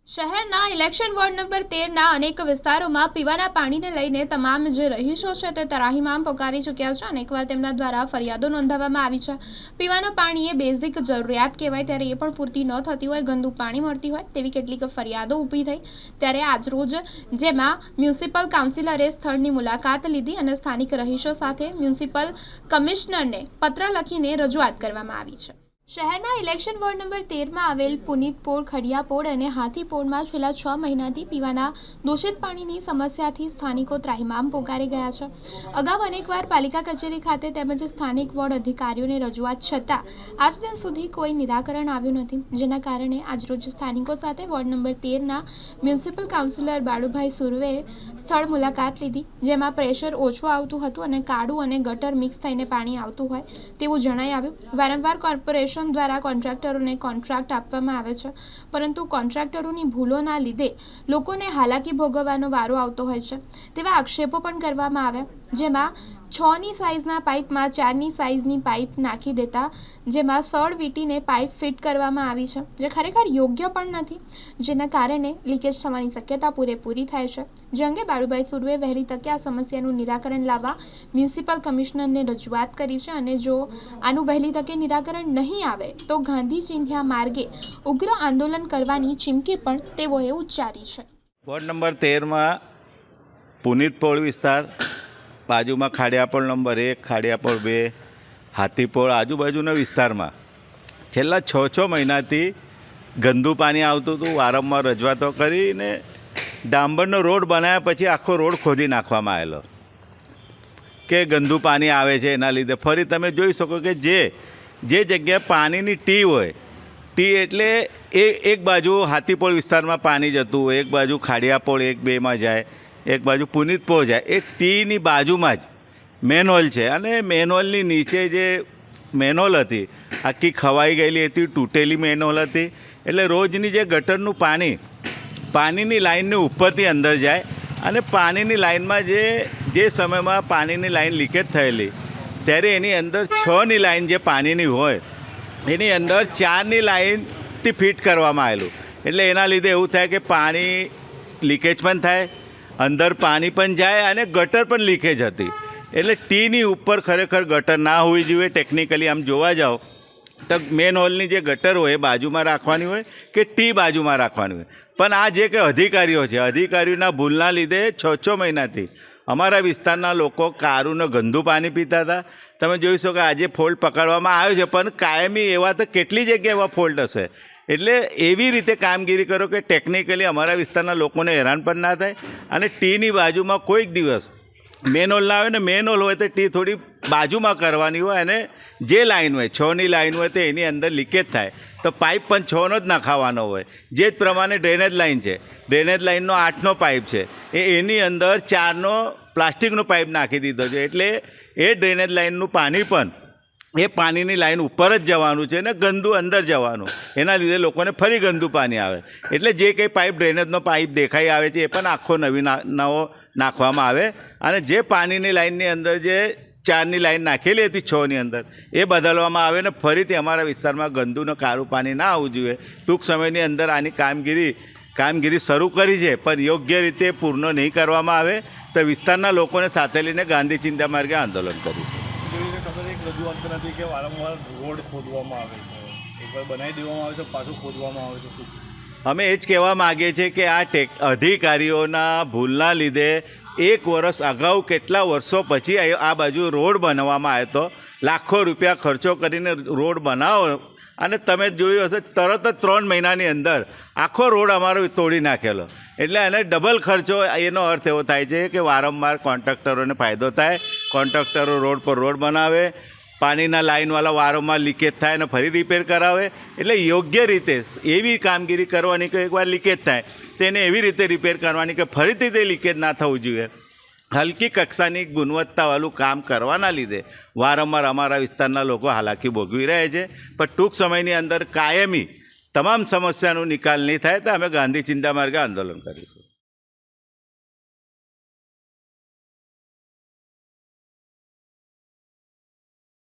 શહેરના election ward number 13ના અનેક વિસ્તારોમાં પીવાના પાણીને લઈને તમામ જે રહીશો છે તે ત્રાહિમામ પોકારી ચૂક્યા છે અને એકવાર તેમના દ્વારા ફરિયાદો નોંધાવવામાં આવી છે। પીવાના પાણી એ બેઝિક જરૂરિયાત કહેવાય ત્યારે એ પણ પૂરતી ન થતી હોય, ગંદુ પાણી મળતી હોય તેવી કેટલીક ફરિયાદો ઊભી થઈ ત્યારે આજરોજ જેમાં મ્યુનિસિપલ કાઉન્સિલરે સ્થળની મુલાકાત લીધી અને સ્થાનિક રહીશો સાથે મ્યુનિસિપલ કમિશનરને પત્ર લખીને રજૂઆત કરવામાં આવી છે। શહેરના ઇલેક્શન વોર્ડ નંબર 13માં આવેલ પુનિતપોળ, ખડિયાપોળ અને હાથીપોળમાં છેલ્લા 6 મહિનાથી પીવાના દૂષિત પાણીની સમસ્યાથી સ્થાનિકો ત્રાહિમામ પોકારી ગયા છે। અગાઉ અનેકવાર પાલિકા કચેરી ખાતે તેમજ સ્થાનિક વોર્ડ અધિકારીઓને રજૂઆત છતાં આજ દિન સુધી કોઈ નિરાકરણ આવ્યું નથી, જેના કારણે આજરોજ સ્થાનિકો સાથે વોર્ડ નંબર 13ના મ્યુનિસિપલ કાઉન્સિલર બાળુભાઈ સુર્વેએ સ્થળ મુલાકાત લીધી, જેમાં પ્રેશર ઓછું આવતું હતું અને કાળું અને ગટર મિક્સ થઈને પાણી આવતું હોય તેવું જણાઈ આવ્યું। વારંવાર કોર્પોરેશન દ્વારા કોન્ટ્રાક્ટરોને કોન્ટ્રાક્ટ આપવામાં આવે છે, પરંતુ કોન્ટ્રાક્ટરોની ભૂલોના લીધે લોકોને હાલાકી ભોગવવાનો વારો આવતો હોય છે તેવા આક્ષેપો પણ કરવામાં આવ્યા, જેમાં 6ની સાઇઝના પાઇપમાં 4ની સાઇઝની પાઇપ નાખી દેતા જેમાં સળ વીંટીને પાઇપ ફિટ કરવામાં આવી છે, જે ખરેખર યોગ્ય પણ નથી, જેના કારણે લીકેજ થવાની શક્યતા પૂરેપૂરી થાય છે। જે અંગે બાળુભાઈ સુર્વે વહેલી તકે આ સમસ્યાનું નિરાકરણ લાવવા મ્યુનિસિપલ કમિશનરને રજૂઆત કરી છે અને જો આનું વહેલી તકે નિરાકરણ નહીં આવે તો ગાંધી ચિંધ્યા માર્ગે ઉગ્ર આંદોલન કરવાની ચીમકી પણ તેઓએ ઉચ્ચારી છે। વોર્ડ નંબર 13માં પુનિતપોળ વિસ્તાર, બાજુમાં ખાડિયાપોળ નંબર 1, ખાડિયાપોળ 2, હાથીપોળ આજુબાજુના વિસ્તારમાં છેલ્લા 6 મહિનાથી ગંદુ પાણી આવતું હતું। વારંવાર રજૂઆતો કરીને ડાંબરનો રોડ બનાવ્યા પછી આખો રોડ ખોદી નાખવામાં આવેલો કે ગંદુ પાણી આવે છે એના લીધે ફરી તમે જોઈ શકો કે જે જગ્યાએ પાણીની ટી હોય, ટી એટલે એક બાજુ હાથીપોળ વિસ્તારમાં પાણી જતું હોય, એક બાજુ ખાડિયાપોળ 1-2માં જાય, એક બાજુ પુનિતપોળ જાય, એ ટીની બાજુમાં જ મેનહોલ છે અને મેનહોલની નીચે જે મેનહોલ હતી આખી ખવાઈ ગયેલી હતી, તૂટેલી મેનહોલ હતી, એટલે રોજની જે ગટરનું પાણીની લાઇનની ઉપરથી અંદર જાય અને પાણીની લાઇનમાં જે સમયમાં પાણીની લાઇન લીકેજ થયેલી ત્યારે એની અંદર 6ની લાઇન જે પાણીની હોય એની અંદર 4ની લાઇનથી ફિટ કરવામાં આવેલું, એટલે એના લીધે એવું થાય કે પાણી લીકેજ પણ થાય, અંદર પાણી પણ જાય અને ગટર પણ લીકેજ હતી, એટલે ટીની ઉપર ખરેખર ગટર ના હોવી જોઈએ। ટેકનિકલી આમ જોવા જાઓ તો મેન હોલની જે ગટર હોય એ બાજુમાં રાખવાની હોય કે ટી બાજુમાં રાખવાની હોય, પણ આ જે કે અધિકારીઓ છે, અધિકારીઓના ભૂલના લીધે 6 મહિનાથી અમારા વિસ્તારના લોકો કારુંને ગંદુ પાણી પીતા હતા। તમે જોઈ શકો આજે ફોલ્ટ પકડવામાં આવ્યો છે, પણ કાયમી એવા તો કેટલી જગ્યાએ એવા ફોલ્ટ હશે, એટલે એવી રીતે કામગીરી કરો કે ટેકનિકલી અમારા વિસ્તારના લોકોને હેરાન પણ ના થાય અને ટીની બાજુમાં કોઈક દિવસ મેનહોલ ના આવે ને મેનહોલ હોય તો ટી થોડી બાજુમાં કરવાની હોય અને જે લાઇન હોય 6ની લાઇન હોય તો એની અંદર લીકેજ થાય તો પાઇપ પણ 6નો જ નાખાવાનો હોય। જે જ પ્રમાણે ડ્રેનેજ લાઇન છે, ડ્રેનેજ લાઇનનો 8નો પાઇપ છે, એની અંદર 4નો પ્લાસ્ટિકનો પાઇપ નાખી દીધો છે, એટલે એ ડ્રેનેજ લાઇનનું પાણી પણ એ પાણીની લાઇન ઉપર જ જવાનું છે ને ગંદુ અંદર જવાનું, એના લીધે લોકોને ફરી ગંદુ પાણી આવે, એટલે જે કંઈ પાઇપ ડ્રેનેજનો પાઇપ દેખાઈ આવે છે એ પણ આખો નવો નાખવામાં આવે અને જે પાણીની લાઇનની અંદર જે 4ની લાઇન નાખેલી હતી 6ની અંદર એ બદલવામાં આવે ને ફરીથી અમારા વિસ્તારમાં ગંદુને કાળું પાણી ના આવવું જોઈએ। ટૂંક સમયની અંદર આની કામગીરી શરૂ કરી છે, પણ યોગ્ય રીતે પૂર્ણ નહીં કરવામાં આવે તો વિસ્તારના લોકોને સાથે લઈને ગાંધી ચિંતા માર્ગે આંદોલન કરીશું। રજૂઆત નથી કે વારંવાર રોડ ખોદવામાં આવે છે, એકવાર બનાવી દેવામાં આવે છે પાછું ખોદવામાં આવે છે, અમે એ જ કહેવા માગીએ છીએ કે આ અધિકારીઓના ભૂલના લીધે 1 વર્ષ અગાઉ કેટલા વર્ષો પછી આ બાજુ રોડ બનાવવામાં આવ્યો હતો, લાખો રૂપિયા ખર્ચો કરીને રોડ બનાવો અને તમે જોયું હશે તરત જ 3 મહિનાની અંદર આખો રોડ અમારો તોડી નાખેલો, એટલે એને ડબલ ખર્ચો, એનો અર્થ એવો થાય છે કે વારંવાર કોન્ટ્રાક્ટરોને ફાયદો થાય, કોન્ટ્રાક્ટરો રોડ પર રોડ બનાવે, પાણીના લાઇનવાળા વારંવાર લીકેજ થાય અને ફરી રિપેર કરાવે, એટલે યોગ્ય રીતે એવી કામગીરી કરવાની કે એકવાર લીકેજ થાય તેને એવી રીતે રિપેર કરવાની કે ફરીથી તે લીકેજ ના થવું જોઈએ। હલકી કક્ષાની ગુણવત્તાવાળું કામ કરવાના લીધે વારંવાર અમારા વિસ્તારના લોકો હાલાકી ભોગવી રહ્યા છે, પણ ટૂંક સમયની અંદર કાયમી તમામ સમસ્યાનો નિકાલ નહીં થાય તો અમે ગાંધી ચિંતા માર્ગે આંદોલન કરીશું।